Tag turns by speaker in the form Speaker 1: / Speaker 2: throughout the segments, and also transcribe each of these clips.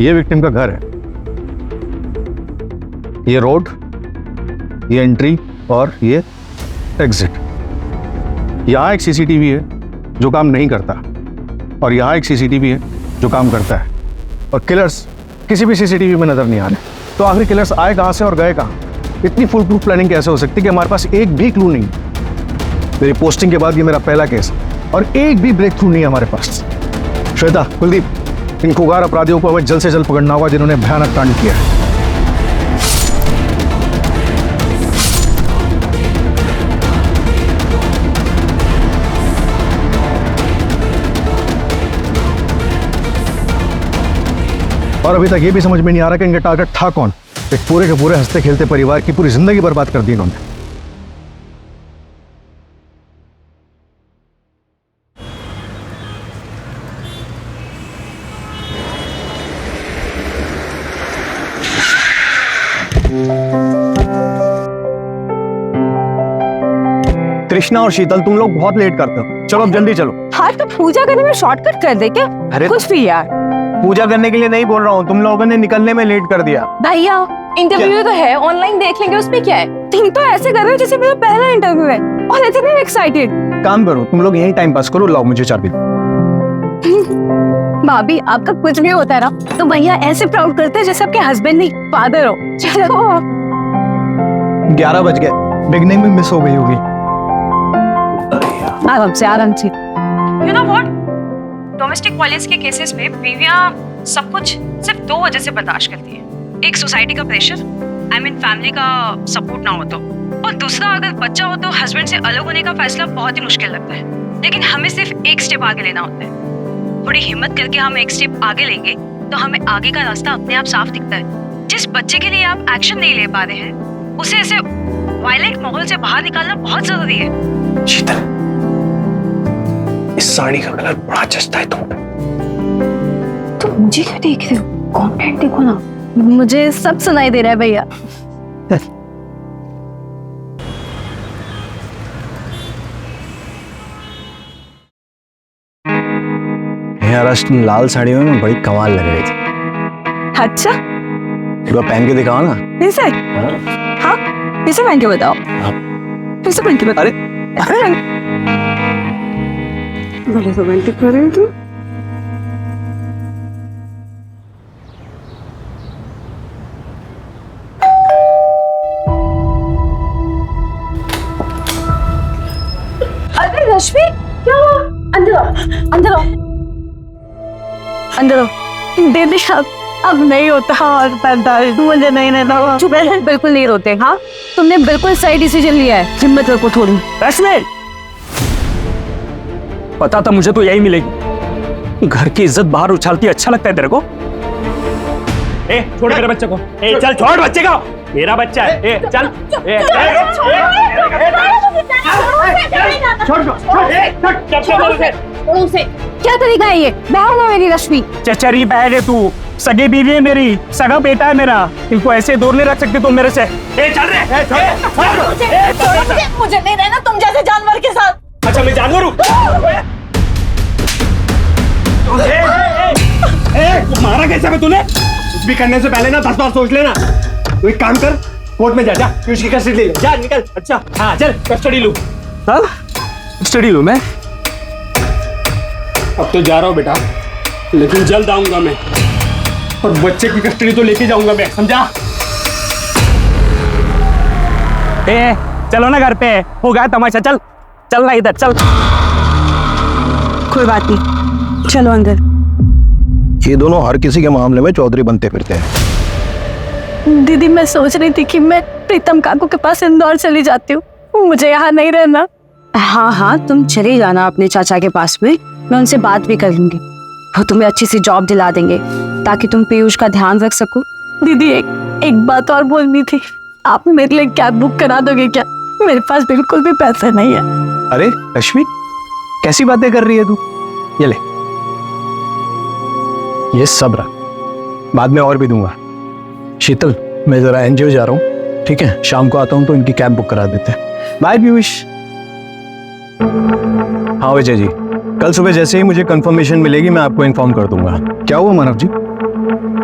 Speaker 1: ये विक्टिम का घर है, ये रोड, ये एंट्री और ये एग्जिट। यहाँ एक सीसीटीवी है जो काम नहीं करता और यहाँ एक सीसीटीवी है जो काम करता है, और किलर्स किसी भी सीसीटीवी में नजर नहीं आ रहे। तो आखिर किलर्स आए कहाँ से और गए कहाँ? इतनी फुल प्रूफ प्लानिंग कैसे हो सकती है कि हमारे पास एक भी क्लू नहीं? मेरी पोस्टिंग के बाद ये मेरा पहला केस और एक भी ब्रेक थ्रू नहीं है हमारे पास। श्वेता, कुलदीप, इन खुगार अपराधियों को हमें जल्द से जल्द पकड़ना होगा जिन्होंने भयानक कांड किया है। और अभी तक ये भी समझ में नहीं आ रहा कि इनका टारगेट था कौन। एक पूरे के पूरे हंसते खेलते परिवार की पूरी जिंदगी बर्बाद कर दी इन्होंने। कृष्णा और शीतल, तुम लोग बहुत लेट करते हो, चलो अब जल्दी चलो।
Speaker 2: हाँ तो पूजा करने में शॉर्टकट कर दे क्या?
Speaker 3: अरे
Speaker 2: कुछ भी यार।
Speaker 3: पूजा करने के लिए नहीं बोल रहा हूँ, तुम लोगों ने निकलने में लेट कर दिया।
Speaker 2: भैया इंटरव्यू तो है, ऑनलाइन देख लेंगे, उसमें क्या है? तुम तो ऐसे कर रहे हो जैसे मेरा पहला इंटरव्यू है और इतने एक्साइटेड।
Speaker 3: काम करो तुम लोग, यही टाइम पास करो, लाओ मुझे चाबी।
Speaker 2: भाभी आपका कुछ भी होता है ना तो भैया ऐसे प्राउड करते हैं जैसे आपके हस्बैंड नहीं फादर हो। चलो
Speaker 3: 11 बज गए, बिगनिंग में मिस हो गई होगी।
Speaker 2: आराम से आराम से।
Speaker 4: You know what? Domestic violence के केसेस में बीवियां सब कुछ सिर्फ 2 वजह से बर्दाश्त करती है। एक सोसाइटी का प्रेशर, आई मीन फैमिली का सपोर्ट ना हो तो, और दूसरा अगर बच्चा हो तो हस्बैंड से अलग होने का फैसला बहुत ही मुश्किल लगता है। लेकिन हमें सिर्फ एक स्टेप आगे लेना होता है। थोड़ी हिम्मत करके हम एक स्टेप आगे लेंगे तो हमें आगे का रास्ता अपने आप साफ दिखता है। जिस बच्चे के लिए आप एक्शन नहीं ले पा रहे हैं उसे ऐसे वायलेंट माहौल से बाहर निकालना बहुत जरूरी है।
Speaker 3: शीतल, इस साड़ी का कलर बड़ा जचता है तुम पे।
Speaker 2: तो मुझे क्यों देख रहे हो? कंटेंट देखो ना। मुझे सब सुनाई दे रहा है भैया।
Speaker 3: यार आज तुम लाल साड़ियों में बड़ी कमाल लग रही थी।
Speaker 2: अच्छा
Speaker 3: एक बार पहन के दिखाओ ना।
Speaker 2: ऐसे? हाँ ऐसे पहन के बताओ। ऐसे पहन के बताओ।
Speaker 3: अरे
Speaker 2: बड़े रोमांटिक कर रहे हो तुम। अरे रश्मि, क्या हुआ? अंदर आओ, अंदर आओ, अंदर आओ। दीदी अब नहीं होता और बर्दाश्त, मुझे नहीं रहना। चुप रह, बिल्कुल नहीं रोते। हाँ तुमने बिल्कुल सही डिसीजन लिया है, हिम्मत रखो थोड़ी।
Speaker 5: रश्मि, पता था मुझे तो यही मिलेगी। घर की इज्जत बाहर उछालती अच्छा लगता है तेरे को? ए छोड़ मेरे बच्चे को। ए चल छोड़ बच्चे को, मेरा बच्चा है। ए चल
Speaker 2: क्या तरीका है ये? बहन है मेरी रश्मि।
Speaker 5: चचरी बहन है तू, सगी बीवी है मेरी, सगा बेटा है मेरा। इनको ऐसे दूर नहीं रख सकते तुम मेरे से। ए चल रे,
Speaker 2: मुझे नहीं रहना तुम जैसे जानवर के साथ।
Speaker 5: अच्छा मैं जानवर हूँ? मारा कैसे मैं तूने? कुछ भी करने से पहले ना 10 बार सोच लेना। तू एक काम कर, कोर्ट में जा उसकी कस्टडी ले ले। जा निकल। अच्छा हाँ चल कस्टडी लूँ। हाँ कस्टडी लूँ मैं? अब तो जा रहा हूँ बेटा, लेकिन जल्द आऊंगा मैं, और बच्चे की कस्टडी तो लेके जाऊंगा मैं, समझा? ए चलो ना घर पे, हो गया तमाशा। चल चल ना इधर चल।
Speaker 2: कोई बात नहीं, चलो अंदर।
Speaker 1: ये दोनों हर किसी के मामले में चौधरी बनते फिरते हैं।
Speaker 2: दीदी मैं सोच रही थी कि मैं प्रीतम काकू के पास इंदौर चली जाती हूँ, मुझे यहाँ नहीं रहना। हाँ हाँ तुम चले जाना अपने चाचा के पास में, मैं उनसे बात भी कर लूंगी, वो तुम्हें अच्छी सी जॉब दिला देंगे ताकि तुम पीयूष का ध्यान रख सको। दीदी एक बात और बोलनी थी, आप मेरे लिए कैब बुक करा दोगे क्या? मेरे पास बिल्कुल भी पैसे नहीं है।
Speaker 3: अरे रश्मि, कैसी बातें कर रही है तू? ये ले, ये सब रख, बाद में और भी दूंगा। शीतल, मैं जरा एनजीओ जा रहा हूँ, ठीक है? शाम को आता हूँ तो इनकी कैब बुक करा देते हैं। बाय पीयूष। हाँ विजय जी, कल सुबह जैसे ही मुझे कंफर्मेशन मिलेगी मैं आपको इन्फॉर्म कर दूंगा।
Speaker 1: क्या हुआ मानव जी?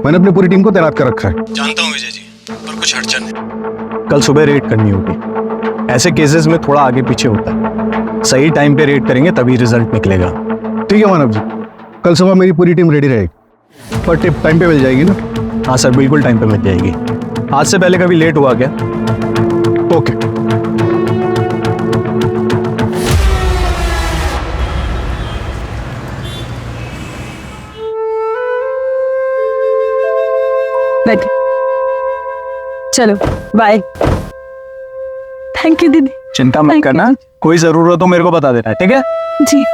Speaker 1: मैंने अपनी पूरी टीम को तैनात कर रखा है।
Speaker 3: जानता हूँ विजय जी, पर कुछ अड़चन है। कल सुबह रेड करनी होगी। ऐसे केसेस में थोड़ा आगे पीछे होता है। सही टाइम पे रेड करेंगे तभी रिजल्ट निकलेगा।
Speaker 1: ठीक है मानव जी, कल सुबह मेरी पूरी टीम रेडी रहेगी। पर टिप टाइम पे मिल जाएगी ना?
Speaker 3: हाँ सर, बिल्कुल टाइम पे मिल जाएगी। आज से पहले कभी लेट हुआ क्या?
Speaker 1: ओके।
Speaker 2: बैठ। चलो बाय। थैंक यू दीदी।
Speaker 3: चिंता मत
Speaker 2: Thank you,
Speaker 3: करना,
Speaker 2: जी।
Speaker 3: कोई जरूरत हो मेरे को बता देना, ठीक है?
Speaker 2: जी।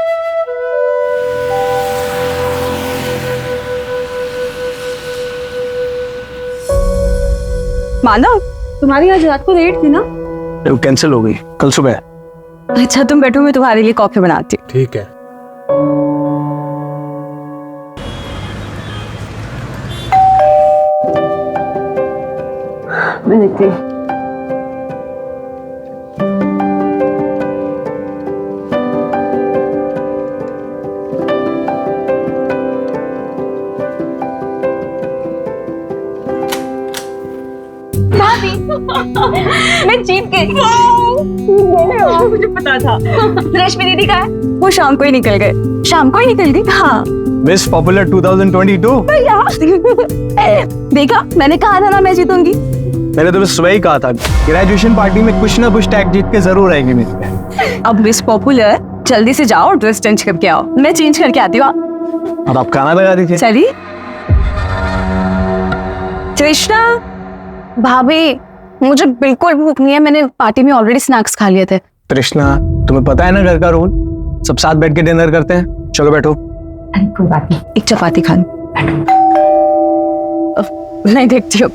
Speaker 2: मानव, तुम्हारी आज रात को रेट थी ना?
Speaker 3: वो कैंसिल हो गई कल सुबह।
Speaker 2: अच्छा तुम बैठो, मैं तुम्हारे लिए कॉफी बनाती हूँ।
Speaker 3: ठीक है।
Speaker 2: मैं देखती हूँ।
Speaker 4: मैं जीत गई। मुझे पता था। रश्मि दीदी का है।
Speaker 2: वो शाम को ही निकल गए। शाम को ही निकल गई? हाँ।
Speaker 3: Miss popular 2022।
Speaker 2: देखा, मैंने कहा था ना मैं जीतूंगी।
Speaker 3: मैंने तुम्हें सुबह ही कहा था, ग्रेजुएशन पार्टी में कुछ ना कुछ टैग जीत के जरूर आएंगे मेरे।
Speaker 2: अब मिस पॉपुलर, जल्दी से जाओ ड्रेस चेंज करके आओ। मैं चेंज करके आती हूँ।
Speaker 3: अब आप खाना लगा दीजिए।
Speaker 2: चली। कृष्णा भाभी, मुझे बिल्कुल भूख नहीं है। मैंने पार्टी में ऑलरेडी स्नैक्स खा लिए थे।
Speaker 3: कृष्णा, तुम्हें पता है ना घर का रूल, सब साथ बैठ के डिनर करते हैं। चलो बैठो।
Speaker 2: कोई बात नहीं, एक चपाती खा लूं। नहीं देखती हूँ।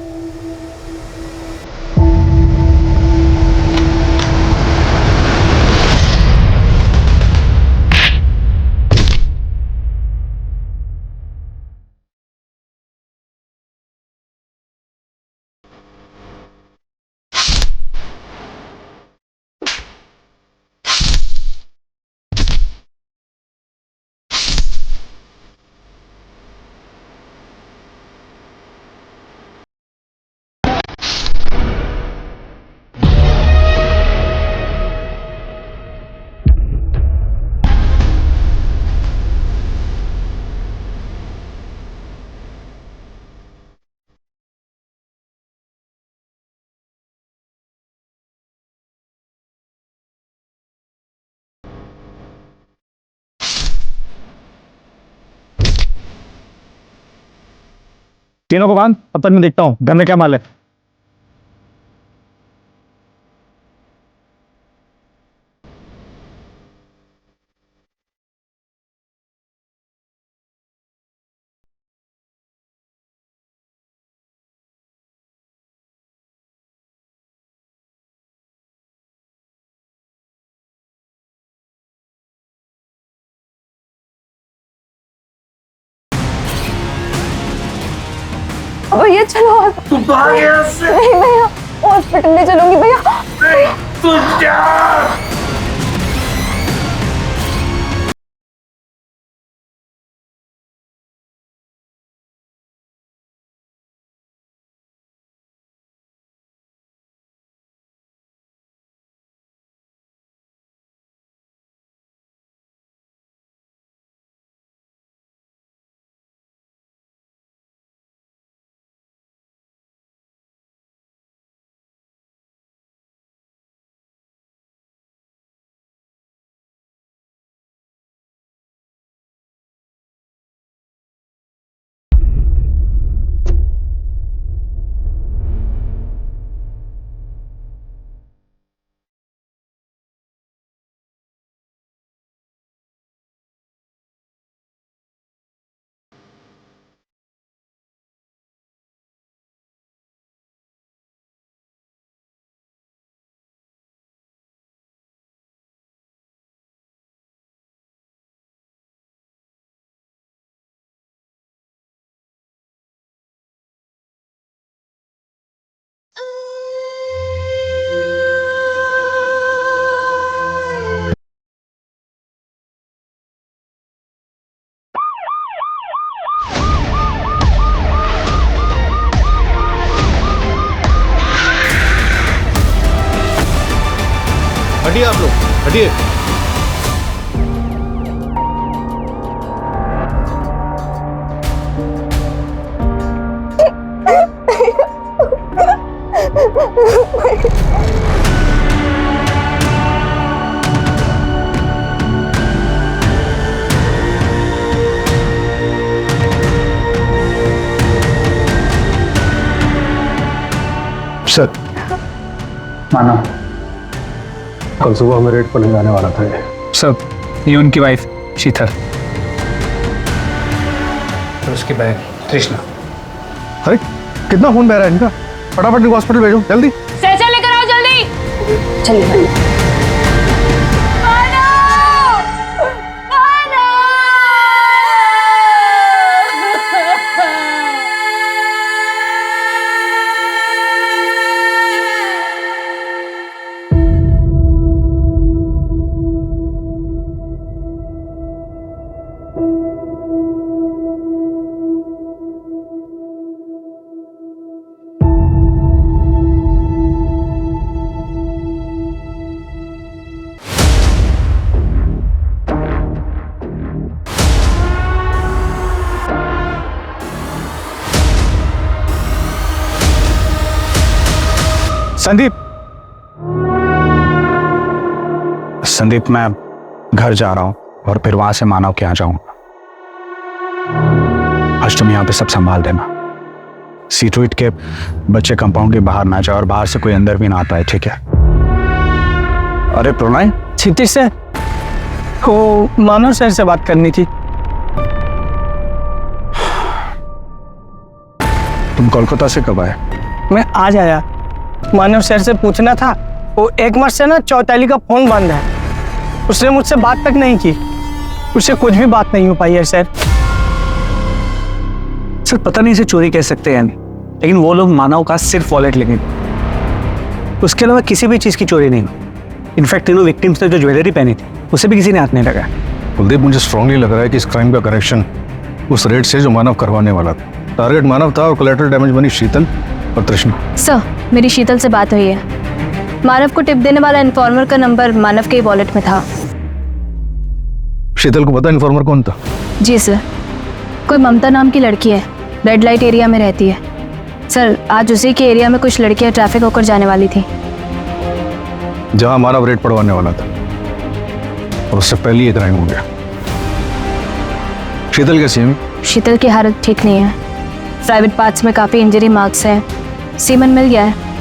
Speaker 1: तीनों को बांध, अब तक मैं देखता हूँ घर में क्या माल है।
Speaker 2: भैया चलो। नहीं भैया, हॉस्पिटल ले चलूंगी भैया।
Speaker 1: हटिए आप लोग, हटिए।
Speaker 3: सर,
Speaker 6: मानो
Speaker 3: कल सुबह हमें रेड पर ले जाने वाला था ये।
Speaker 6: सब, ये उनकी वाइफ शीतल और उसकी बहन कृष्णा।
Speaker 1: अरे कितना खून बह रहा है इनका, फटाफट इनको हॉस्पिटल भेजो जल्दी।
Speaker 4: स्ट्रेचर लेकर आओ जल्दी।
Speaker 2: चलिए।
Speaker 6: संदीप, मैं घर जा रहा हूं और फिर वहां से मानव के यहाँ जाऊंगा। आज तुम यहाँ पे सब संभाल देना। सीट्रोइड के बच्चे कंपाउंड के बाहर ना जाए और बाहर से कोई अंदर भी ना आता है, ठीक है? अरे प्रणय,
Speaker 3: क्षितिज से वो मानव सर से बात करनी थी।
Speaker 6: तुम कोलकाता से कब आए?
Speaker 3: मैं आज आया, मानव सर से पूछना था। वो एक मास से ना चौताली का फोन बंद है, उसने मुझसे बात तक नहीं की, उससे कुछ भी बात नहीं हो पाई है सर।
Speaker 6: सर पता नहीं इसे चोरी कह सकते हैं, लेकिन वो लोग मानव का सिर्फ वॉलेट लेंगे, उसके अलावा किसी भी चीज की चोरी नहीं हुई। इनफैक्ट तीनों विक्टिम्स ने जो ज्वेलरी पहनी थी उसे भी किसी ने हाथ नहीं लगाया।
Speaker 1: कुलदीप, मुझे स्ट्रांगली लग रहा है कि इस क्राइम का कनेक्शन उस रेड से जो मानव करवाने वाला था। टारगेट मानव था और कोलैटरल डैमेज बनी शीतल और तृष्णा।
Speaker 2: सर, मेरी शीतल से बात हुई है। मानव को टिप देने वाला इन्फॉर्मर का नंबर मानव के वॉलेट में था।
Speaker 1: शीतल को पता इन्फॉर्मर कौन था?
Speaker 2: जी सर, कोई ममता नाम की लड़की है, रेड लाइट एरिया में रहती है। सर, आज उसी के एरिया में कुछ लड़कियां ट्रैफिक होकर जाने वाली थी,
Speaker 1: जहां मानव रेड पड़वाने वाला था, और उससे पहले ये क्राइम हो गया। शीतल कैसी है?
Speaker 2: शीतल की हालत ठीक नहीं है, प्राइवेट पार्ट्स में काफ़ी इंजरी मार्क्स हैं, सीमन मिल गया है।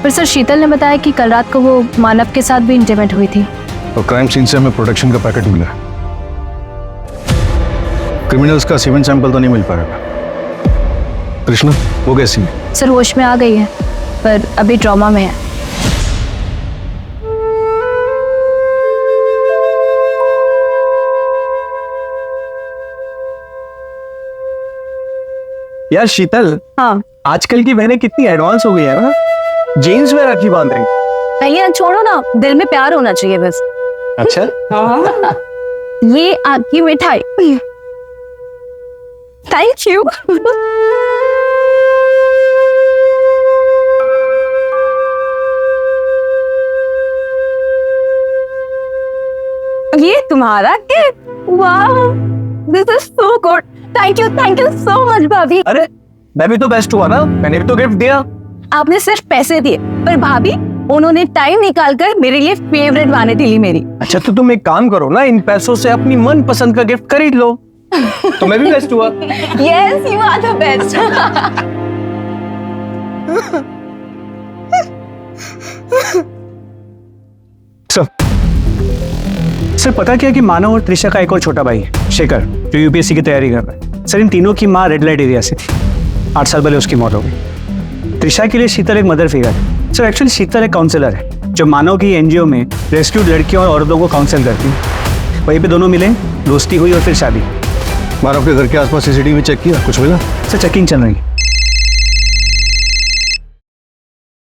Speaker 2: पर सर, शीतल ने बताया कि कल रात को वो मानव के साथ भी इंटीमेट हुई थी।
Speaker 1: और क्राइम सीन से हमें प्रोटेक्शन का पैकेट मिला है। क्रिमिनल्स का सीमेंट सैंपल तो नहीं मिल पाएगा। कृष्णा, वो कैसी है?
Speaker 2: सर, होश में आ गई है, पर अभी ट्रॉमा में है।
Speaker 3: यार शीतल,
Speaker 2: हाँ
Speaker 3: आजकल की बहनें कितनी एडवांस हो गई है ना, जीन्स में राखी बांध रही।
Speaker 2: भैया छोड़ो ना, दिल में प्यार होना चाहिए बस।
Speaker 3: अच्छा,
Speaker 2: ये आपकी मिठाई। Thank you. ये तुम्हारा गिफ्ट, वाह, this is so good. Thank you so much भाभी।
Speaker 3: अरे मैं भी तो बेस्ट हुआ ना, मैंने भी तो गिफ्ट दिया।
Speaker 2: आपने सिर्फ पैसे दिए, पर भाभी उन्होंने टाइम निकालकर मेरे लिए फेवरेट वानती ली मेरी।
Speaker 3: अच्छा तो तुम एक काम करो ना, इन पैसों से अपनी मन पसंद का गिफ्ट खरीद लो, तो मैं भी बेस्ट हुआ।
Speaker 2: Yes, you are the best.
Speaker 6: Sir पता क्या कि मानव और त्रिशा का एक और छोटा भाई है, शेखर, जो यूपीएससी की तैयारी कर रहा है। सर इन तीनों की माँ रेड लाइट एरिया से थी, 8 साल पहले उसकी मौत हो गई। त्रिशा के लिए शीतल एक मदर फिगर है। सर एक्चुअली शीतल एक काउंसलर है, जो मानव की एनजीओ में रेस्क्यूड लड़कियों और औरतों को काउंसिल करती है। वहीं पे दोनों मिले, दोस्ती हुई और फिर शादी।
Speaker 1: मानव के घर के आसपास सीसीटीवी चेक किया, कुछ मिला?
Speaker 6: सर चेकिंग चल रही है।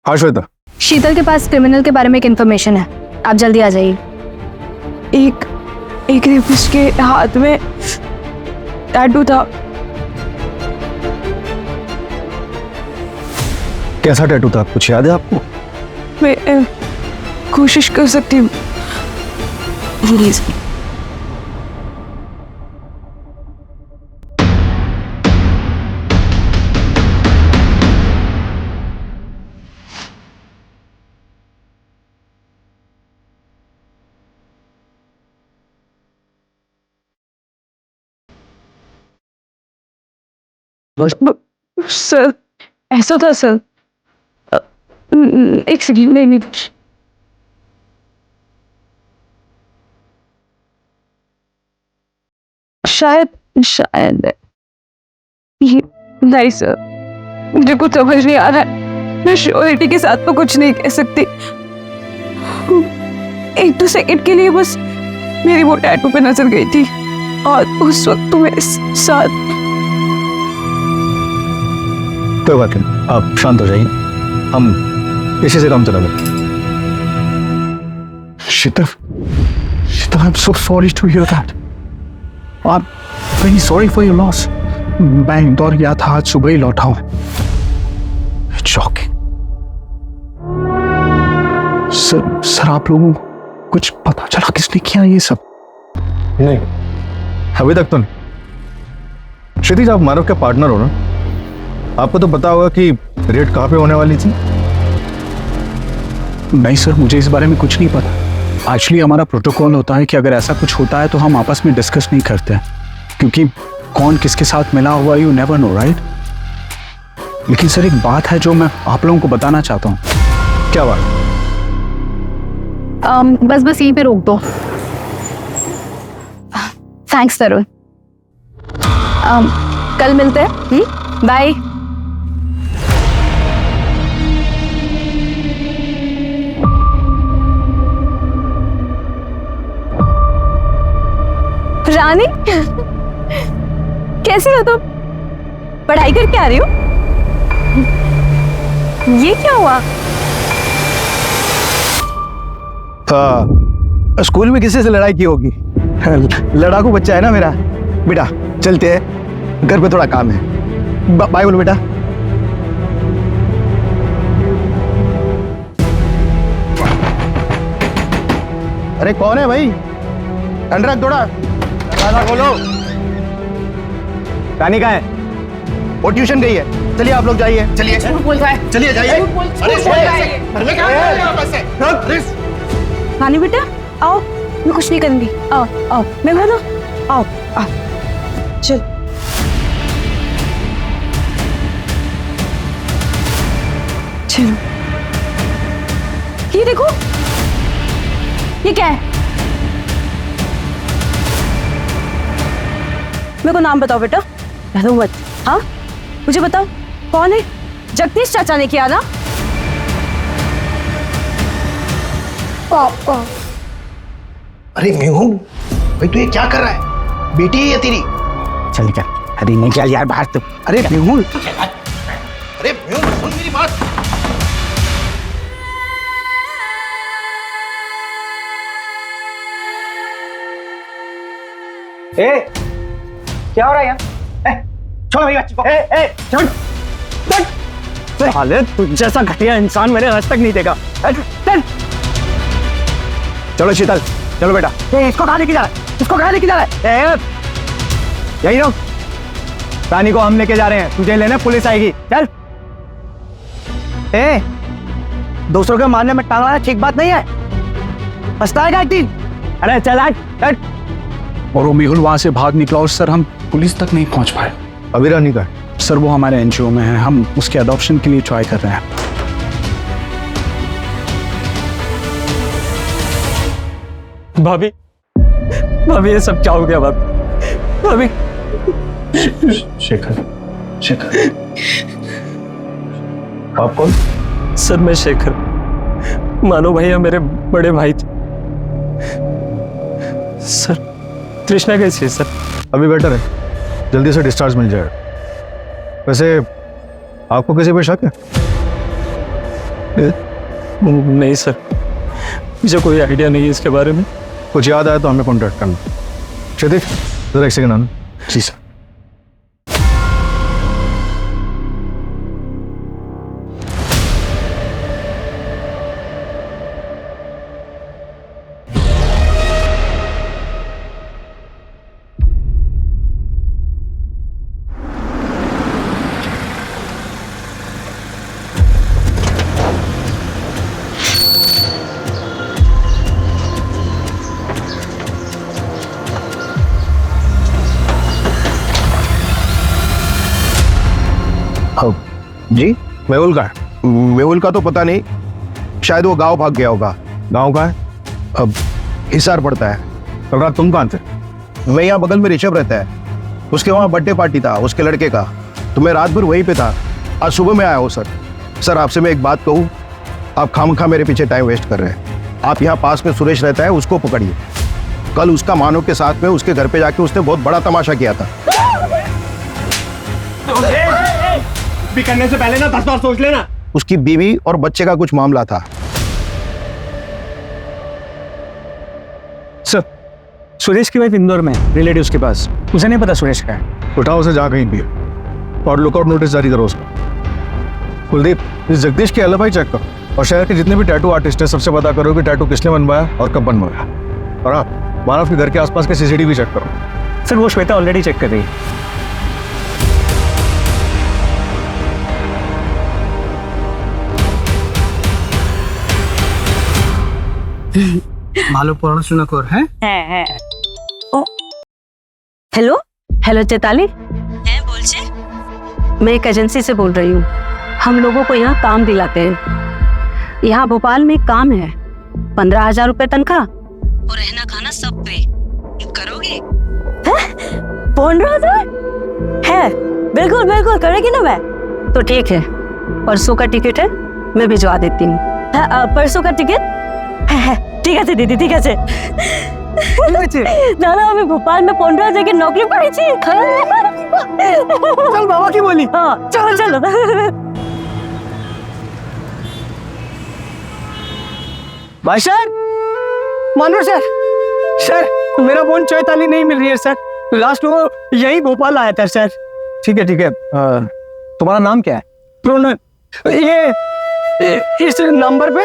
Speaker 1: हाँ श्वेता,
Speaker 2: शीतल के पास क्रिमिनल के बारे में एक इन्फॉर्मेशन है, आप जल्दी आ जाइए। एक रेपिस्ट के हाथ में टैटू था।
Speaker 1: कैसा टैटू था, कुछ याद है आपको?
Speaker 2: कोशिश कर सकती हूँ प्लीज। सर ऐसा था सर, एक सेकंड, नहीं शायद नहीं सर, मुझे कुछ समझ नहीं आ रहा है। मैं श्योरिटी के साथ तो कुछ नहीं कह सकती। एक दो सेकंड के लिए बस मेरी वो टैटू पे नजर गई थी और उस वक्त तो मेरे साथ।
Speaker 1: कोई बात नहीं, आप शांत हो जाइए, हम इसी से काम चला लेंगे।
Speaker 6: शीतल, I'm so sorry to hear that. I'm very sorry for your loss. मैं इंदौर गया था, आज सुबह ही लौटा हूं। It's shocking. सर आप लोगों को कुछ पता चला किसने किया ये सब?
Speaker 1: नहीं, अभी तक तो नहीं। क्षितिज, आप मानव के पार्टनर हो ना, आपको तो पता होगा कि रेड कहाँ पे होने वाली थी।
Speaker 6: नहीं सर, मुझे इस बारे में कुछ नहीं पता। एक्चुअली हमारा प्रोटोकॉल होता है कि अगर ऐसा कुछ होता है तो हम आपस में डिस्कस नहीं करते हैं, क्योंकि कौन किसके साथ मिला हुआ यू नेवर नो, राइट? लेकिन सर एक बात है जो मैं आप लोगों को बताना चाहता हूँ।
Speaker 1: क्या बात?
Speaker 2: बस यहीं पे रोक दो। थैंक्स तरुण, कल मिलते हैं। बाय। रानी, कैसी हो तुम? पढ़ाई करके आ रही हो? ये क्या हुआ?
Speaker 1: स्कूल में किसी से लड़ाई की होगी। लड़ाकू बच्चा है ना मेरा। बेटा चलते हैं, घर पे थोड़ा काम है। बाय बोलो बेटा। अरे कौन है भाई? अनुराग थोड़ा दरवाजा खोलो। रानी कहाँ है? वो ट्यूशन गई है। चलिए आप लोग जाइए। चलिए चलिए जाइए।
Speaker 2: रानी बेटा आओ, मैं कुछ नहीं करूंगी। आओ आओ, मैं बोलो आओ आओ, चल। चलो, ये देखो, ये क्या है? मेरे को नाम बताओ बेटा। डरो मत। हाँ मुझे बताओ कौन है? जगदीश चाचा ने किया ना? पापा।
Speaker 5: अरे मैं हूँ भाई, तू ये क्या कर रहा है? बेटी है ये तेरी?
Speaker 3: चल निकल। अरे नहीं क्या यार बाहर तुम। अरे मेहुल,
Speaker 5: अरे मैं हूँ, सुन मेरी बात।
Speaker 3: क्या हो रहा है यार? छोड़ मेरी बच्ची को। छोड़। साले तुझ जैसा घटिया इंसान मैंने आज तक नहीं देखा। चल।
Speaker 1: चलो शीतल, चलो बेटा।
Speaker 3: इसको कहाँ लेके जा रहा है? इसको कहाँ लेके जा रहा है?
Speaker 1: यही रहो। रानी को हम लेके जा रहे हैं, तुझे लेने पुलिस आएगी।
Speaker 3: चल। दूसरों के मारने में टांगा ठीक बात नहीं है। पछताएगा एक दिन। अरे चल आज।
Speaker 6: और वो मेहुल वहां से भाग निकला और सर हम पुलिस तक नहीं पहुंच पाए।
Speaker 1: अभी रानी का है?
Speaker 6: सर वो हमारे एनजीओ में है, हम उसके अडॉप्शन के लिए ट्राई कर रहे हैं।
Speaker 3: भाभी, भाभी ये सब क्या हो गया भाभी? भाभी।
Speaker 6: शेखर, शेखर।
Speaker 1: आप कौन?
Speaker 3: सर मैं शेखर, मानो भैया मेरे बड़े भाई थे। सर तृष्णा कैसी है सर?
Speaker 1: अभी बेटर है, जल्दी से डिस्चार्ज मिल जाएगा। वैसे आपको किसी पे शक है?
Speaker 3: नहीं सर, मुझे कोई आइडिया नहीं है इसके बारे में।
Speaker 1: कुछ याद आया तो हमें कॉन्टैक्ट करना। क्षितिज जरा एक सेकंड आना।
Speaker 6: जी सर।
Speaker 7: जी,
Speaker 1: मेहुल का है।
Speaker 7: मेहुल का तो पता नहीं, शायद वो गांव भाग गया होगा।
Speaker 1: गाँव का है।
Speaker 7: अब हिसार पड़ता है।
Speaker 1: कल रात तुम कहाँ थे?
Speaker 7: मैं यहाँ बगल में ऋषभ रहता है, उसके वहाँ बर्थडे पार्टी था उसके लड़के का, तो मैं रात भर वहीं पे था। आज सुबह में आया हूँ सर। सर आपसे मैं एक बात कहूँ, आप खामखा मेरे पीछे टाइम वेस्ट कर रहे हैं। आप यहाँ पास में सुरेश रहता है, उसको पकड़िए। कल उसका मानव के साथ में उसके घर पे जाके उसने बहुत बड़ा तमाशा किया था।
Speaker 5: भी करने से पहले ना 10 बार सोच लेना।
Speaker 7: उसकी बीवी और बच्चे का कुछ मामला था।
Speaker 6: सर, सुरेश की वाइफ इंदौर में रिलेटिव्स के पास, उसे नहीं पता सुरेश का है।
Speaker 1: उठाओ उसे जहाँ कहीं भी है और लुकआउट नोटिस जारी करो उसका। कुलदीप, इस जगदीश के एलिबाई चेक करो और शहर के जितने भी टैटू आर्टिस्ट हैं सबसे पता करो कि टैटू किसने बनवाया और कब बनवाया। और आप मानव के घर के आसपास के सीसीटीवी चेक करो।
Speaker 6: सर वो श्वेता ऑलरेडी चेक कर रही है।
Speaker 3: ভালো পড়াশোনা কর হ্যাঁ
Speaker 2: हेलो हेलो चैताली। मैं एक एजेंसी से बोल रही हूँ। हम लोगों को यहाँ काम दिलाते हैं। यहाँ भोपाल में एक काम है, 15,000 रुपए तनख्वाह और रहना खाना सब पे। करोगे? 15,000 है? बिल्कुल बिल्कुल करेगी ना मैं। तो ठीक है, परसों का टिकट है, मैं भिजवा देती हूँ। परसों का टिकट? ঠিক আছে দিদি, ঠিক আছে। দাদা আমি ভোপাল में 15,000 की नौकरी পাইছি।
Speaker 3: चल बाबा की बोली।
Speaker 2: हाँ चलो चलो।
Speaker 3: भाई सर, मानो सर, सर मेरा फोन चैताली नहीं मिल रही है सर। लास्ट वो यही भोपाल आया था सर।
Speaker 6: ठीक है, तुम्हारा नाम क्या है?
Speaker 3: प्रोनन, ये इस नंबर पे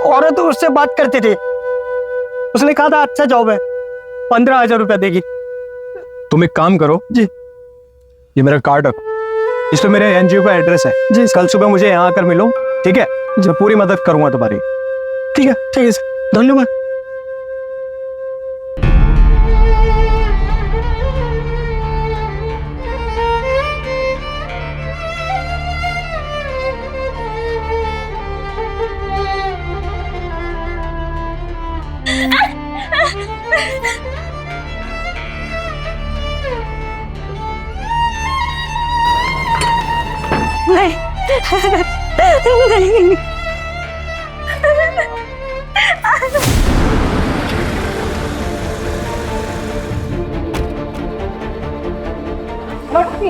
Speaker 3: औरत उससे बात करती थी, उसने कहा था अच्छा जॉब है, 15,000 रुपया देगी।
Speaker 6: तुम एक काम करो
Speaker 3: जी,
Speaker 6: ये मेरा कार्ड रखो, इस पे मेरे एनजीओ का एड्रेस है
Speaker 3: जी।
Speaker 6: कल सुबह मुझे यहाँ आकर मिलो, ठीक है? मैं पूरी मदद करूंगा तुम्हारी।
Speaker 3: ठीक है सर, धन्यवाद।
Speaker 2: नहीं।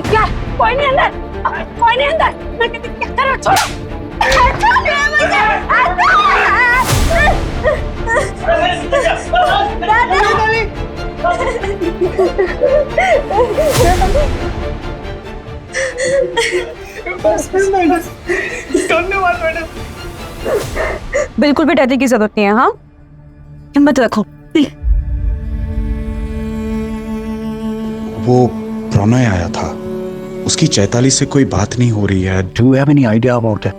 Speaker 2: क्या? कोई नहीं अंदर, कोई नहीं अंदर। मैं कहती क्या करो, छोड़ो।
Speaker 3: धन्यवाद मैडम।
Speaker 2: बिल्कुल भी डरने की जरूरत नहीं है। हाँ हिम्मत रखो।
Speaker 8: वो प्रणय आया था, उसकी चैताली से कोई बात नहीं हो रही है।
Speaker 6: Do you have any idea about it?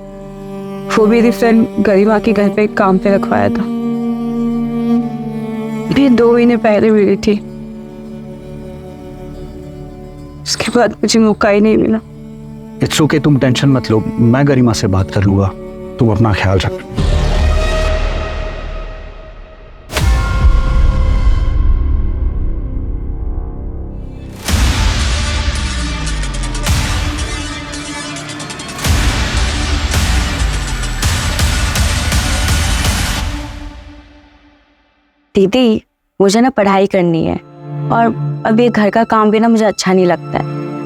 Speaker 2: वो मेरी फ्रेंड गरिमा के घर पे काम पे रखवाया था, भी 2 महीने पहले मिली थी। उसके बाद मुझे मौका ही नहीं मिला।
Speaker 6: इट्स ओके, तुम टेंशन मत लो, मैं गरिमा से बात कर लूंगा, तुम अपना ख्याल रख।
Speaker 2: दीदी मुझे ना पढ़ाई करनी है और अब ये घर का काम भी ना मुझे अच्छा नहीं लगता है,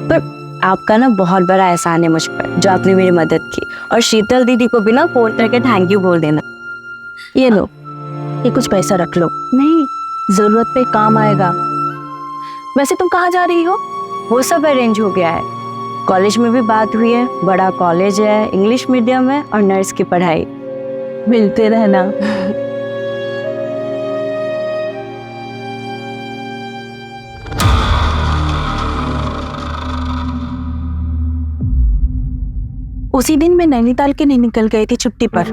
Speaker 2: पर आपका ना बहुत बड़ा एहसान है मुझ पर जो आपने मेरी मदद की। और शीतल दीदी को भी ना फोन करके थैंक यू बोल देना। ये लो, ये कुछ पैसा रख लो, नहीं जरूरत पे काम आएगा। वैसे तुम कहाँ जा रही हो? वो सब अरेंज हो गया है, कॉलेज में भी बात हुई है, बड़ा कॉलेज है, इंग्लिश मीडियम है और नर्स की पढ़ाई। मिलते रहना। उसी दिन मैं नैनीताल के नहीं निकल गई थी छुट्टी पर।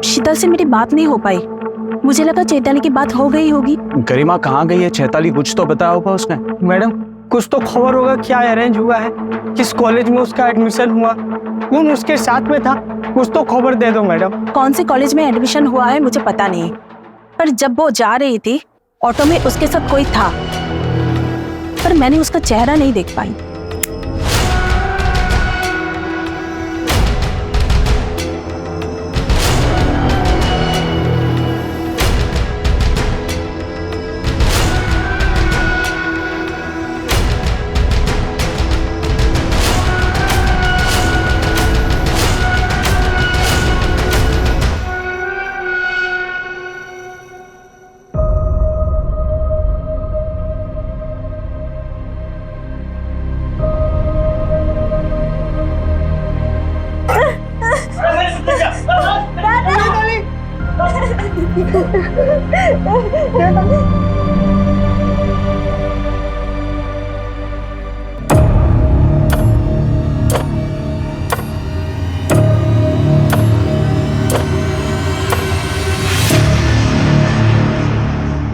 Speaker 2: शीतल से मेरी बात नहीं हो पाई, मुझे लगा चैताली की बात हो गई होगी।
Speaker 6: गरिमा कहाँ गई है? चैताली कुछ तो बताया होगा उसने।
Speaker 3: मैडम कुछ तो खबर होगा, क्या अरेंज हुआ है, किस कॉलेज में उसका एडमिशन हुआ, कौन उसके साथ में था, कुछ तो खबर दे दो मैडम।
Speaker 2: कौन से कॉलेज में एडमिशन हुआ है मुझे पता नहीं, पर जब वो जा रही थी ऑटो में उसके साथ कोई था, पर मैंने उसका चेहरा नहीं देख पाई।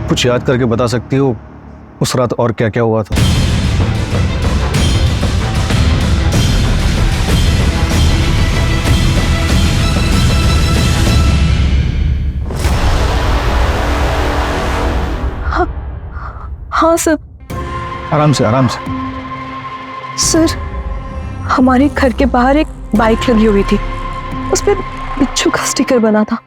Speaker 1: कुछ याद करके बता सकती हो उस रात और क्या क्या हुआ था?
Speaker 2: हाँ सर।
Speaker 1: आराम से आराम से।
Speaker 2: सर, हमारे घर के बाहर एक बाइक लगी हुई थी, उस पर बिच्छू का स्टिकर बना था।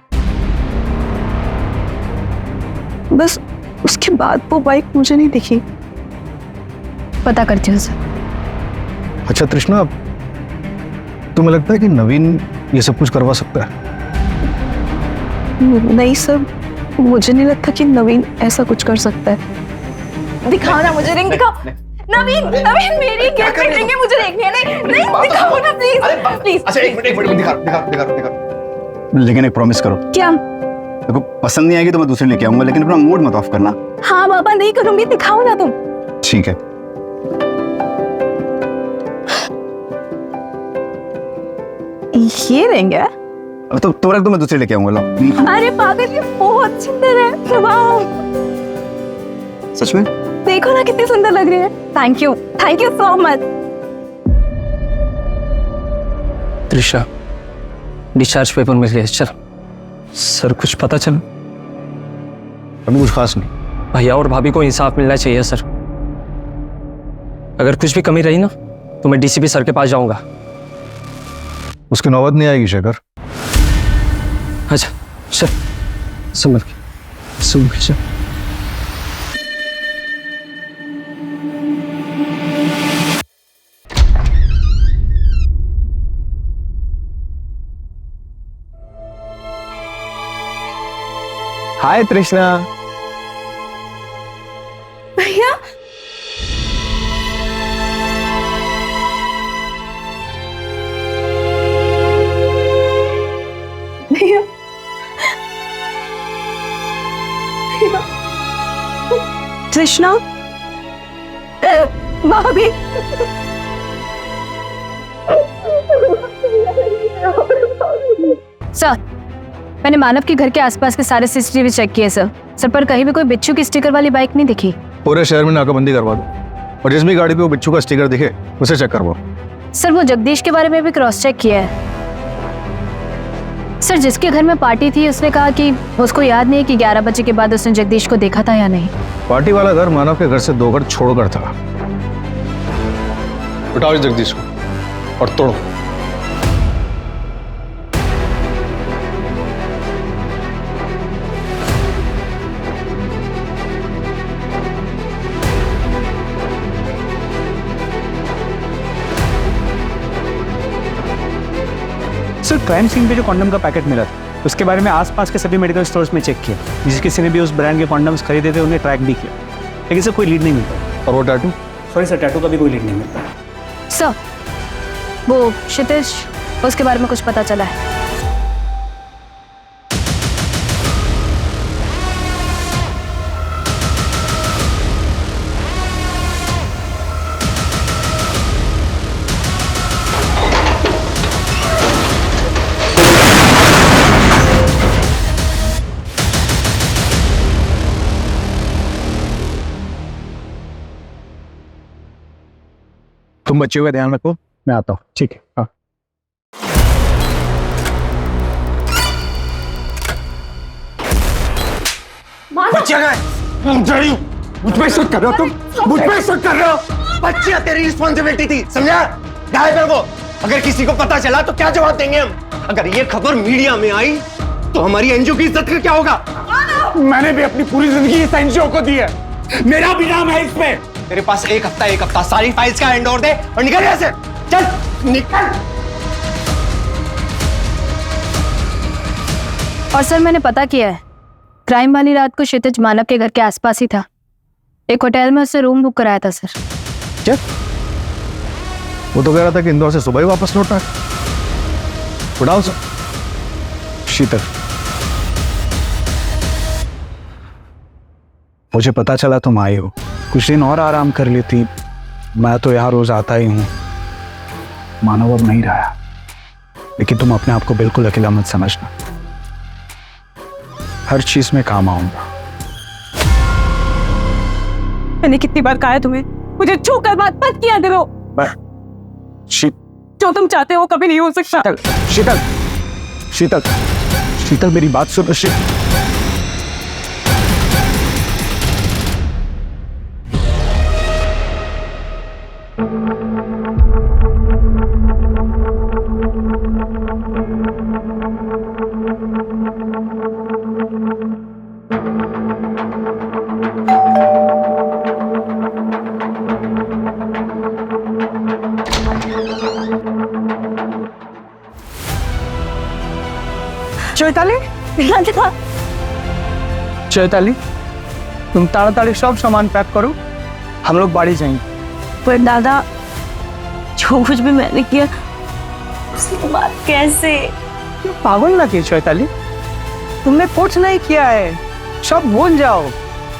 Speaker 2: बस उसके बाद वो बाइक मुझे नहीं दिखी। पता करती हूँ सर।
Speaker 1: अच्छा तृष्णा, तुम्हें लगता है कि नवीन ये सब कुछ करवा सकता है?
Speaker 2: नहीं सर, मुझे नहीं लगता कि नवीन ऐसा कुछ कर सकता है। दिखाओ ना मुझे रिंग, दिखाओ। नवीन, नवीन मेरी गर्लफ्रेंड रिंग है, मुझे देखनी है। नहीं नहीं, दिखाओ ना प्लीज प्लीज।
Speaker 7: अच्छा एक मिनट दिखा। लेकिन एक प्रॉमिस करो।
Speaker 2: क्या?
Speaker 7: देखो पसंद नहीं आएगी तो मैं दूसरी लेके आऊंगा, लेकिन अपना मूड मत ऑफ करना।
Speaker 2: हाँ बाबा, नहीं करूंगी, दिखाओ ना तुम।
Speaker 7: ठीक है।
Speaker 2: ये रिंग है?
Speaker 7: अब तो रख दो, मैं दूसरी लेके आऊंगा। लो।
Speaker 2: अरे पागल, ये बहुत सुंदर है। वाह,
Speaker 7: सच में?
Speaker 2: देखो ना कितनी सुंदर लग रही है। Thank you so much.
Speaker 3: Trisha, discharge paper मिल गया। चल सर, कुछ पता चला?
Speaker 1: अभी कुछ खास नहीं।
Speaker 3: भैया और भाभी को इंसाफ मिलना चाहिए सर। अगर कुछ भी कमी रही ना तो मैं डीसीपी सर के पास जाऊंगा।
Speaker 1: उसकी नौबत नहीं आएगी शेखर।
Speaker 3: अच्छा चल, संभल के चल।
Speaker 5: हाय तृष्णा।
Speaker 2: भैया, भैया, कृष्णा, भाभी। सर, मैंने मानव के घर के आसपास के सारे सीसीटीवी चेक किए सर। पर कहीं भी कोई बिच्छू की स्टिकर वाली बाइक नहीं दिखी।
Speaker 1: पूरे शहर में नाकाबंदी करवा दो और जिस भी गाड़ी पे वो बिच्छू का स्टिकर दिखे उसे चेक करवाओ।
Speaker 2: सर, वो जगदीश के बारे में भी क्रॉस चेक किया है सर। जिसके घर में पार्टी थी उसने कहा कि उसको याद नहीं कि 11 बजे के बाद उसने जगदीश को देखा था या नहीं।
Speaker 1: पार्टी वाला घर मानव के घर से 2 घर छोड़कर था। उठाओ इस जगदीश को और तोड़ो।
Speaker 6: सर, क्राइम सीन पे जो कॉन्डम का पैकेट मिला था उसके बारे में आसपास के सभी मेडिकल स्टोर्स में चेक किया। जिस किसी ने भी उस ब्रांड के कॉन्डम्स खरीदे थे उन्हें ट्रैक भी किया, लेकिन सर कोई लीड नहीं मिलता।
Speaker 1: और वो टैटू?
Speaker 6: सॉरी सर, टैटू का भी कोई लीड नहीं मिलता।
Speaker 2: सर, वो क्षितिज, उसके बारे में कुछ पता चला है?
Speaker 7: बच्चों का ध्यान रखो, मैं आता हूँ।
Speaker 6: ठीक है। हाँ
Speaker 5: बच्चे गए, मुझ पे शक कर रहे हो तुम, मुझ पे शक कर रहे हो। बच्चियां तेरी रिस्पॉन्सिबिलिटी थी, समझा? गायब है वो। अगर किसी को पता चला तो क्या जवाब देंगे हम? अगर ये खबर मीडिया में आई तो हमारी एनजीओ की इज्जत का क्या होगा? मैंने भी अपनी पूरी जिंदगी इस एनजीओ को दी है, मेरा भी नाम है इसमें। तेरे पास एक हफ्ता सारी फाइल्स का हैंडओवर दे और निकल यहाँ से। चल निकल।
Speaker 2: और सर मैंने पता किया है, क्राइम वाली रात को क्षितिज मानव के घर के आसपास ही था। एक होटल में उससे रूम बुक कराया था सर।
Speaker 1: क्या? वो तो कह रहा था कि इंदौर से सुबह ही वापस लौटा है। उठाओ सर।
Speaker 6: शीतल, मुझे पता चला तुम आई हो, कुछ दिन और आराम कर लेती। मैं तो यहाँ रोज आता ही हूँ। मानव अब नहीं रहा, लेकिन तुम अपने आप को बिल्कुल अकेला मत समझना। हर चीज में काम आऊंगा।
Speaker 2: मैंने कितनी बार कहा है तुम्हें, मुझे छूकर बात मत किया करो। जो तुम चाहते हो वो कभी नहीं हो सकता।
Speaker 6: शीतल, शीतल, शीतल, मेरी बात सुनो।
Speaker 3: चैताली, चैताली, तुम ताड़ाताड़ी सब सामान पैक करो, हम लोग बाड़ी जाएंगे।
Speaker 2: पर दादा, जो कुछ भी मैंने किया उसकी बात कैसे?
Speaker 3: तुम पागल ना की चैताली, तुमने कुछ नहीं किया है, सब भूल जाओ,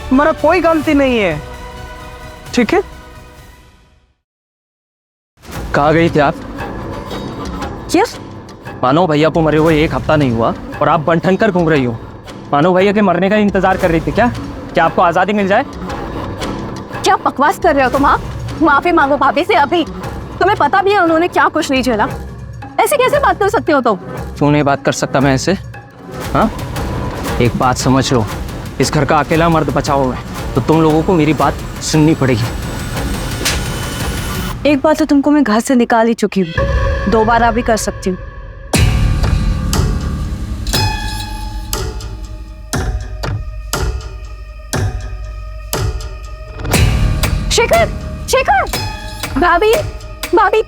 Speaker 3: तुम्हारा कोई गलती नहीं है, ठीक है?
Speaker 9: कहाँ गई थी आप?
Speaker 2: क्या?
Speaker 9: मानो भैया को मरे हुए एक हफ्ता नहीं हुआ और आप बनठन कर घूम रही हो। मानो भैया के मरने का इंतजार कर रही थी क्या? क्या आपको आजादी मिल जाए?
Speaker 2: क्या बकवास कर रहे हो तुम? माफी मांगो भाभी से अभी। तुम्हें पता भी है उन्होंने क्या कुछ नहीं झेला। ऐसे कैसे बात कर सकते हो तुम?
Speaker 9: क्यों नहीं बात कर सकता मैं ऐसे? हाँ, एक बात समझ लो, इस घर का अकेला मर्द बचा हुआ है तो तुम लोगों को मेरी बात सुननी पड़ेगी।
Speaker 2: एक बार तो तुमको मैं घर से निकाल ही चुकी हूँ, दोबारा भी कर सकती हूँ। शेखर, शेखर, भाभी, भाभी,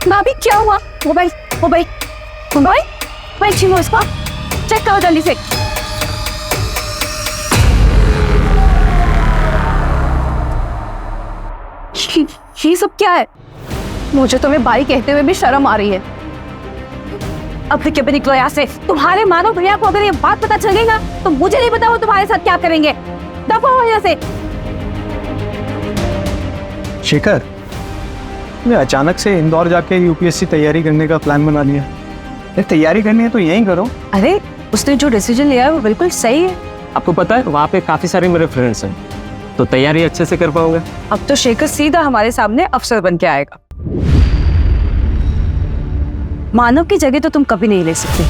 Speaker 2: भाभी, क्या हुआ? मोबाइल, मोबाइल, मोबाइल, मोबाइल छीनो इसका, चेक करो जल्दी से। ये सब क्या है? मुझे तुम्हें भाई कहते हुए भी शर्म आ रही है। अब फिर कभी निकलो यहाँ से। तुम्हारे मानो भैया को अगर ये बात पता चल गई ना तो मुझे नहीं पता वो तुम्हारे साथ क्या करेंगे। दफा हो यहाँ से।
Speaker 3: शेखर, मैं अचानक से इंदौर जाके यूपीएससी तैयारी करने का प्लान बना लिया। ये तैयारी करनी है तो यहीं करो।
Speaker 2: अरे उसने जो डिसीजन लिया है वो बिल्कुल सही है।
Speaker 9: आपको पता है वहाँ पे काफी सारे मेरे फ्रेंड्स हैं तो तैयारी अच्छे से कर पाओगे।
Speaker 2: अब तो शेखर सीधा हमारे सामने अफसर बन के आएगा। मानव की जगह तो तुम कभी नहीं ले सकते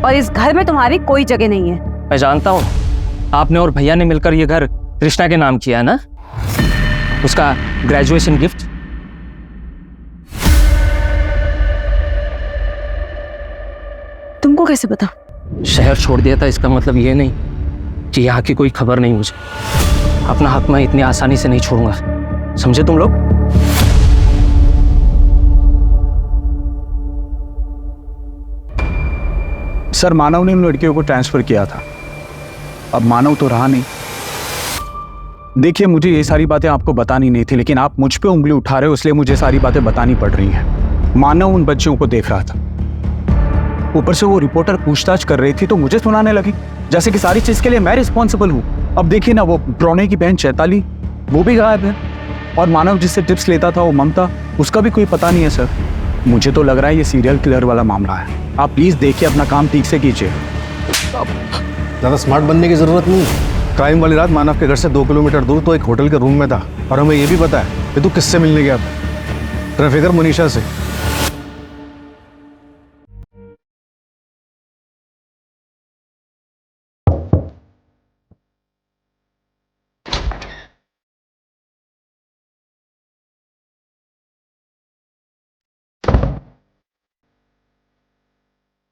Speaker 2: और इस घर में तुम्हारी कोई जगह नहीं है।
Speaker 9: मैं जानता हूँ आपने और भैया ने मिलकर ये घर कृष्णा के नाम किया है ना, उसका ग्रेजुएशन गिफ्ट।
Speaker 2: तुमको कैसे पता?
Speaker 9: शहर छोड़ दिया था इसका मतलब ये नहीं कि यहाँ की कोई खबर नहीं। मुझे अपना हक मैं इतनी आसानी से नहीं छोड़ूंगा, समझे तुम लोग?
Speaker 6: सर, मानव ने उन लड़कियों को ट्रांसफर किया था, अब मानव तो रहा नहीं। देखिए, मुझे ये सारी बातें आपको बतानी नहीं थी, लेकिन आप मुझ पे उंगली उठा रहे हो इसलिए मुझे सारी बातें बतानी पड़ रही हैं। मानव उन बच्चों को देख रहा था, ऊपर से वो रिपोर्टर पूछताछ कर रही थी तो मुझे सुनाने लगी जैसे कि सारी चीज के लिए मैं रिस्पॉन्सिबल हूँ। अब देखिए ना, वो प्रणय की बहन चैताली वो भी गायब है और मानव जिससे टिप्स लेता था वो ममता, उसका भी कोई पता नहीं है। सर, मुझे तो लग रहा है ये सीरियल किलर वाला मामला है। आप प्लीज देखिए, अपना काम ठीक से कीजिए।
Speaker 1: ज़्यादा स्मार्ट बनने की जरूरत नहीं। क्राइम वाली रात मानव के घर से 2 किलोमीटर दूर तो एक होटल के रूम में था और हमें ये भी पता है कि तू किससे मिलने गया था। तेरा फिक्र मनीषा से।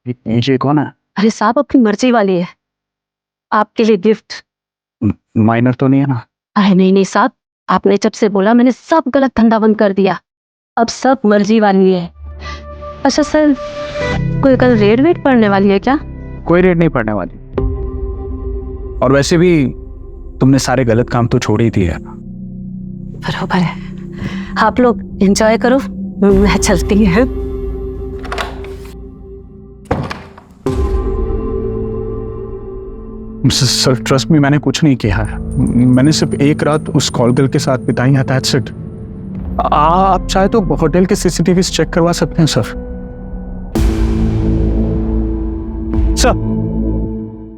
Speaker 6: ये कौन है?
Speaker 2: अरे साहब, अपनी मर्जी वाली है, आपके लिए गिफ्ट।
Speaker 6: माइनर तो नहीं है ना?
Speaker 2: अरे नहीं नहीं साहब, आपने जब से बोला मैंने सब गलत धंधा बंद कर दिया, अब सब मर्जी वाली है। अच्छा सर, कोई कल रेड वेट पड़ने वाली है क्या?
Speaker 6: कोई रेड नहीं पड़ने वाली। और वैसे भी तुमने सारे गलत काम तो छोड़ ही दिए।
Speaker 2: बरोबर है, आप लोग एंजॉय करो, मैं चलती है।
Speaker 6: सर ट्रस्ट में मैंने कुछ नहीं किया है। मैंने सिर्फ एक रात उस कॉल गर्ल के साथ बिताई है, दैट्स इट। आप चाहे तो होटल के सीसीटीवी चेक करवा सकते हैं सर।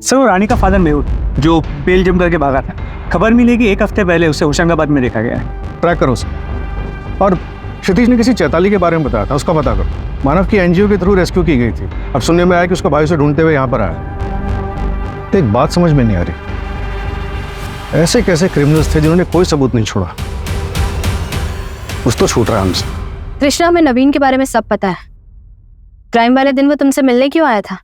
Speaker 6: सर वो रानी का फादर मेहुल जो बेल्जियम करके भागा था, खबर मिलेगी 1 हफ्ते पहले उसे होशंगाबाद में देखा गया है।
Speaker 1: ट्रैक करो सर। और क्षितिज ने किसी चैताली के बारे में बताया था, उसका पता करो। मानव की एनजीओ के थ्रू रेस्क्यू की गई थी, अब सुनने में आया कि उसका भाई उसे ढूंढते हुए यहाँ पर आया। तो एक बात समझ में नहीं आ रही, ऐसे कैसे क्रिमिनल्स थे जिन्होंने कोई सबूत नहीं छोड़ा? कुछ तो छूट रहा है हमसे।
Speaker 2: कृष्णा, हमें नवीन के बारे में सब पता है। क्राइम वाले दिन वो तुमसे मिलने क्यों आया था?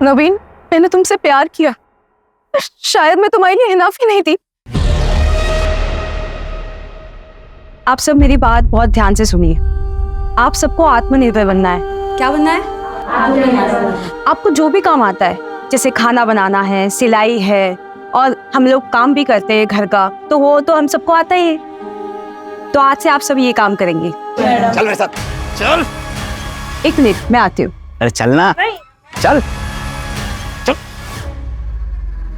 Speaker 10: नवीन, मैंने तुमसे प्यार किया, शायद मैं तुम्हारे लिए इनफ ही नहीं थी।
Speaker 2: आप सब मेरी बात बहुत ध्यान से सुनिए। आप सबको आत्मनिर्भर बनना है। क्या बनना है? आपको जो भी काम आता है, जैसे खाना बनाना है, सिलाई है, और हम लोग काम भी करते हैं घर का, तो वो तो हम सबको आता ही है। तो आज से आप सब ये काम करेंगे।
Speaker 5: चल मेरे साथ, चल।
Speaker 2: 1 मिनट, मैं आती हूँ।
Speaker 6: अरे चलना, चल।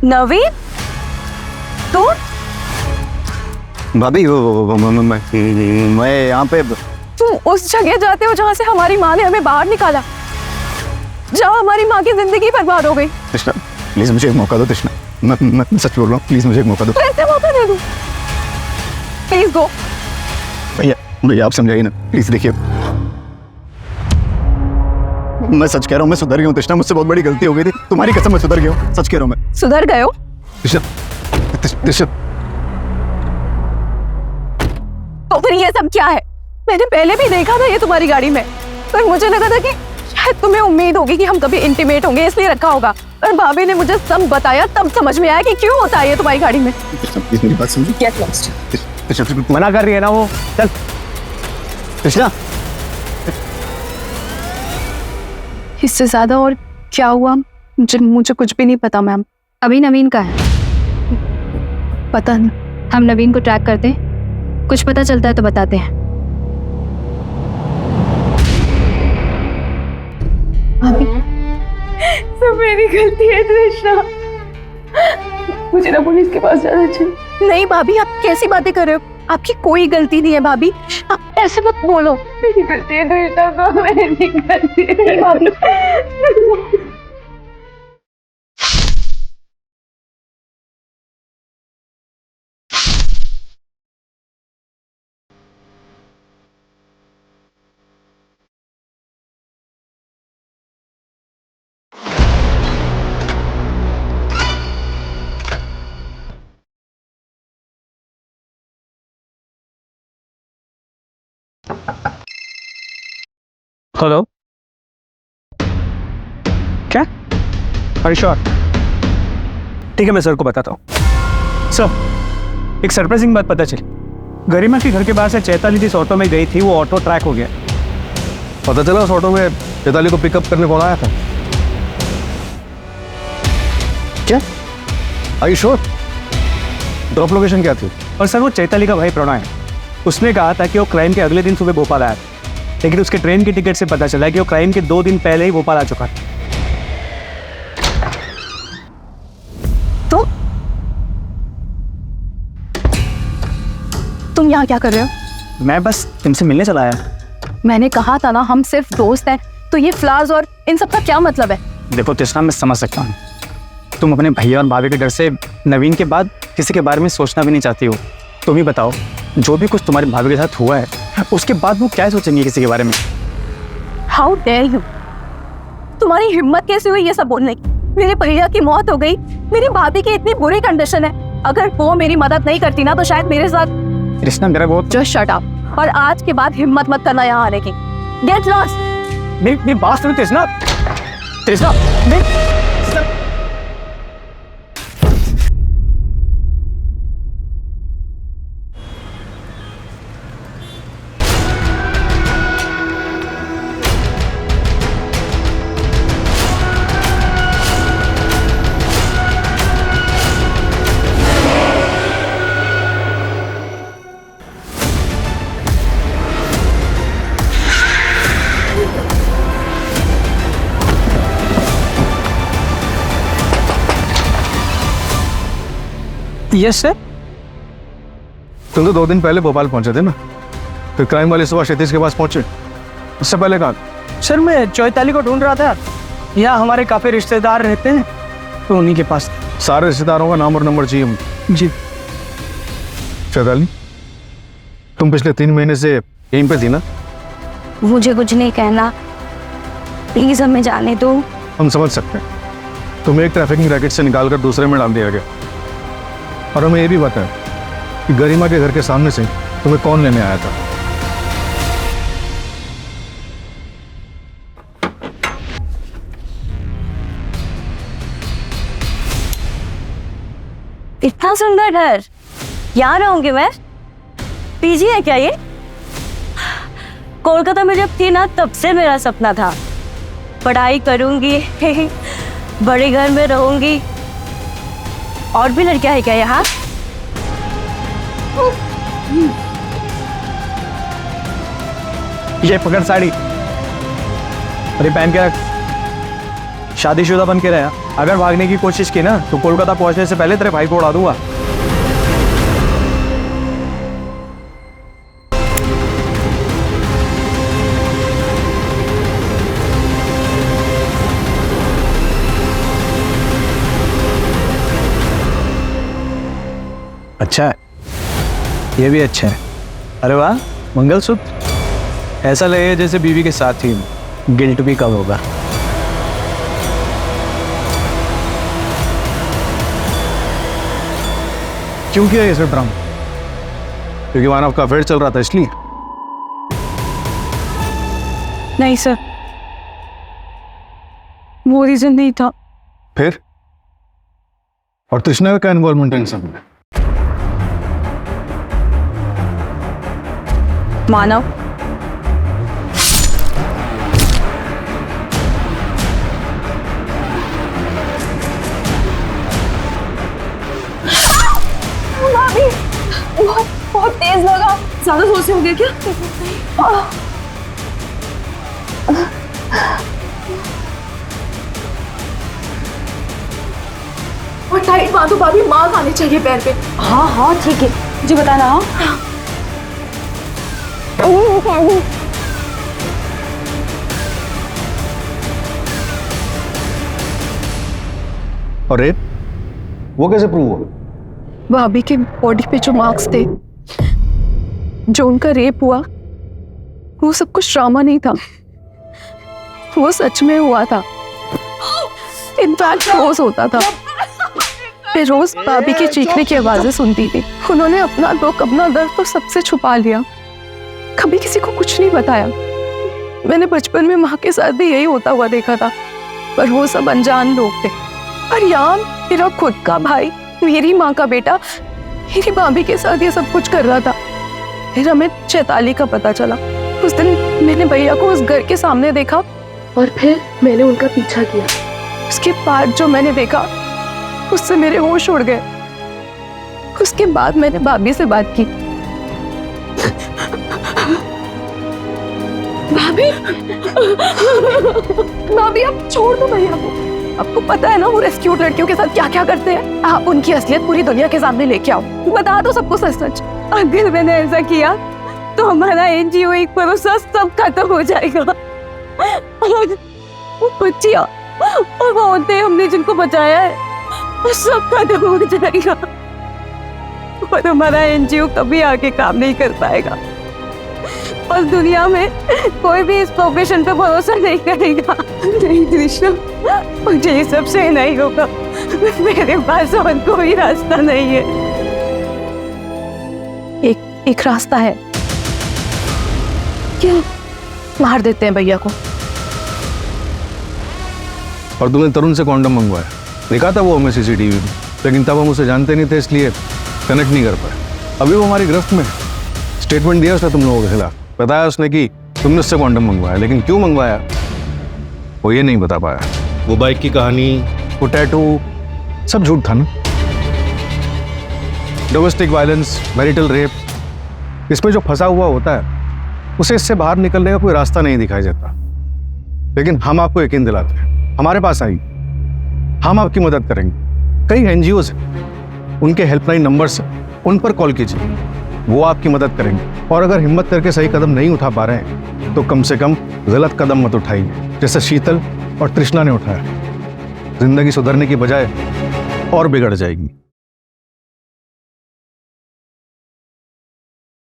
Speaker 2: नवीन, तू?
Speaker 7: भाभी मैं यहाँ पे।
Speaker 10: तुम उस जगह जाते हो जहाँ से हमारी माँ ने हमें बाहर निकाला, जहाँ हमारी माँ की जिंदगी बर्बाद हो गई।
Speaker 7: कृष्णा प्लीज मुझे एक मौका दो। कृष्णा मैं सच बोल रहा हूँ, प्लीज मुझे एक मौका दो।
Speaker 10: कैसे मौका दे दूँ? Please go.
Speaker 7: भैया आप समझाइए ना प्लीज। देखिए मैं सच कह रहा हूँ, मैं सुधर गया हूँ कृष्णा, मुझसे बहुत बड़ी गलती हो गई थी, तुम्हारी कसम मैं सुधर गया हूँ, सच कह रहा हूँ मैं।
Speaker 10: सुधर गए हो? तो फिर ये सब क्या है? मैंने पहले भी देखा था ये तुम्हारी गाड़ी में, पर मुझे लगा था कि शायद तुम्हें उम्मीद होगी कि हम कभी इंटीमेट होंगे, इसलिए रखा होगा। और भाभी ने मुझे सब बताया, तब समझ में आया कि क्यों होता है ये तुम्हारी गाड़ी में।
Speaker 7: प्लीज मेरी बात समझो।
Speaker 6: मना कर रही है ना वो, चल। कृष्णा
Speaker 10: इससे ज्यादा और क्या हुआ मुझे कुछ भी नहीं पता मैम।
Speaker 2: अभी नवीन का है?
Speaker 10: पता नहीं।
Speaker 2: हम नवीन को ट्रैक करते हैं, कुछ पता चलता है तो बताते हैं।
Speaker 10: भाभी, सब मेरी गलती है कृष्णा, मुझे ना पुलिस के पास जाना चाहिए। नहीं भाभी, आप कैसी बातें कर रहे हो? आपकी कोई गलती नहीं है भाभी, आप ऐसे मत बोलो। मेरी गलती है कृष्णा, तो मेरी गलती है भाभी।
Speaker 6: हेलो, क्या? अरे श्योर, ठीक है मैं सर को बताता हूँ। सर एक सरप्राइजिंग बात पता चली, गरिमा के घर के बाहर से चैताली जिस ऑटो में गई थी वो ऑटो ट्रैक हो गया।
Speaker 1: पता चला उस ऑटो में चैताली को पिकअप करने कौन आया था?
Speaker 6: क्या?
Speaker 1: Are you sure? Drop location क्या थी?
Speaker 6: और सर वो चैताली का भाई प्रणय है, उसने कहा था कि वो क्राइम के अगले दिन सुबह भोपाल आया था, लेकिन उसके ट्रेन की टिकट से पता चला कि वो क्राइम के 2 दिन पहले ही भोपाल आ चुका था।
Speaker 10: तो तुम यहाँ क्या कर रहे हो?
Speaker 6: मैं बस तुमसे मिलने चला आया।
Speaker 10: मैंने कहा था ना हम सिर्फ दोस्त हैं, तो ये फ्लावर्स और इन सब का क्या मतलब है?
Speaker 6: देखो तृष्णा, मैं समझ सकता हूँ तुम अपने भैया और भाभी के डर से नवीन के बाद किसी के बारे में सोचना भी नहीं चाहती हो। तुम ही बताओ, जो भी कुछ तुम्हारी भाभी के साथ हुआ है, उसके बाद वो क्या सोचेंगे किसी के बारे में?
Speaker 2: हाउ डेयर यू, तुम्हारी हिम्मत कैसे हुई ये सब बोलने की? मेरे भैया की मौत हो गई, मेरी भाभी की इतनी बुरी कंडीशन है, अगर वो मेरी मदद नहीं करती ना तो शायद मेरे साथ।
Speaker 6: कृष्णा मेरा बहुत
Speaker 2: जस्ट शट अप, और आज के बाद हिम्मत मत करना यहाँ आने की। Get lost.
Speaker 6: मेरी बात सुनो कृष्णा, कृष्णा
Speaker 3: यस सर।
Speaker 1: तुम तो 2 दिन पहले भोपाल पहुंचे थे ना, फिर क्राइम वाले सुबह क्षितिज के पास पहुंचे, उससे पहले कहाँ?
Speaker 3: सर मैं चौताली को ढूंढ रहा था, यहाँ हमारे काफी रिश्तेदार रहते हैं तो उन्हीं के पास।
Speaker 1: सारे रिश्तेदारों का नाम और नंबर चाहिए मुझे।
Speaker 3: जी।
Speaker 1: चैताली, तुम पिछले 3 महीने से यहीं पे थी ना?
Speaker 2: मुझे कुछ नहीं कहना, प्लीज हमें जाने दो।
Speaker 1: हम समझ सकते हैं, तुम्हें एक ट्रैफिकिंग रैकेट से निकालकर दूसरे में डाल दिया गया, और हमें ये भी पता है कि गरिमा के घर के सामने से तुम्हें कौन लेने आया था।
Speaker 2: इतना सुंदर घर, यहाँ रहूंगी मैं? पीजी है क्या ये? कोलकाता में जब थी ना तब से मेरा सपना था, पढ़ाई करूंगी, बड़े घर में रहूंगी। और भी लड़कियां है क्या यहाँ?
Speaker 6: ये पकड़ साड़ी, अरे पहन के रख। शादीशुदा बन के रहा, अगर भागने की कोशिश की ना तो कोलकाता पहुंचने से पहले तेरे भाई को उड़ा दूंगा। अच्छा है, ये भी अच्छा है। अरे वाह, मंगलसूत्र ऐसा लगे जैसे बीवी के साथ ही गिल्ट भी कम होगा।
Speaker 1: क्यों किया ये सब ड्रामा? क्योंकि मानव का अफेयर चल रहा था इसलिए?
Speaker 2: नहीं सर, वो रीजन नहीं था।
Speaker 1: फिर? और तृष्णा का क्या इन्वॉल्वमेंट है इन सब में?
Speaker 2: मानव, बहुत तेज लगा। ज्यादा जोर से हो गया क्या? और टाइट बांधो भाभी, मांग आनी चाहिए पैर पे। हाँ हाँ ठीक है, मुझे बताना। हाँ
Speaker 1: और रेप वो कैसे प्रूव हुआ?
Speaker 2: भाभी के बॉडी पे जो मार्क्स थे, जो उनका रेप हुआ, वो सब कुछ ड्रामा नहीं था, वो सच में हुआ था। इनफैक्ट रोज होता था, मैं रोज भाभी की चीखने की आवाजें सुनती थी। उन्होंने अपना दुख, अपना दर्द तो सबसे छुपा लिया, कभी किसी को कुछ नहीं बताया। मैंने बचपन में माँ के साथ भी यही होता हुआ देखा था, पर वो सब अनजान लोग थे। और यहाँ मेरा खुद का भाई, मेरी माँ का बेटा, मेरी भाभी के साथ ये सब कुछ कर रहा था। फिर हमें चैताली का पता चला। उस दिन मैंने भैया को उस घर के सामने देखा और फिर मैंने उनका पीछा किया। उसके बाद जो मैंने देखा उससे मेरे होश उड़ गए। उसके बाद मैंने भाभी से बात की। भाभी, भाभी आप छोड़ दो भैया को। आपको पता है ना वो रेस्क्यूड लड़कियों के साथ क्या क्या करते हैं। आप उनकी असलियत पूरी दुनिया के सामने लेके आओ, बता दो सबको सच सच। अगर मैंने ऐसा किया तो हमारा एनजीओ एक भरोसा सब खत्म हो जाएगा। और वो बच्चियां और वो औरतें हमने जिनको बचाया है वो सब खत्म हो जाएगा। और हमारा एनजीओ कभी आगे काम नहीं कर पाएगा और दुनिया में कोई भी इस प्रोफेशन पे भरोसा नहीं करेगा। नहीं कृष्णा, मुझे ये सब से नहीं होगा। मेरे पास और कोई रास्ता नहीं है। एक रास्ता है। क्या? मार देते हैं भैया को।
Speaker 1: और तुमने तरुण से कॉन्डम मंगवाया, देखा था वो हमें सीसीटीवी में, लेकिन तब हम उसे जानते नहीं थे इसलिए कनेक्ट नहीं कर पाए। अभी वो हमारी गिरफ्त में, स्टेटमेंट दिया उसने तुम लोगों के खिलाफ, बताया उसने कि तुमने उससे कॉन्डम मंगवाया, लेकिन क्यों मंगवाया वो ये नहीं बता पाया। वो बाइक की कहानी, वो टैटू, सब झूठ था ना। डोमेस्टिक वायलेंस, मैरिटल रेप, इसमें जो फंसा हुआ होता है उसे इससे बाहर निकलने का कोई रास्ता नहीं दिखाई देता। लेकिन हम आपको यकीन दिलाते हैं, हमारे पास आई, हम आपकी मदद करेंगे। कई एनजीओ हैं, उनके हेल्पलाइन नंबर्स हैं, उन पर कॉल कीजिए, वो आपकी मदद करेंगे। और अगर हिम्मत करके सही कदम नहीं उठा पा रहे हैं तो कम से कम गलत कदम मत उठाइए, जैसे शीतल और तृष्णा ने उठाया। जिंदगी सुधरने की बजाय और बिगड़ जाएगी।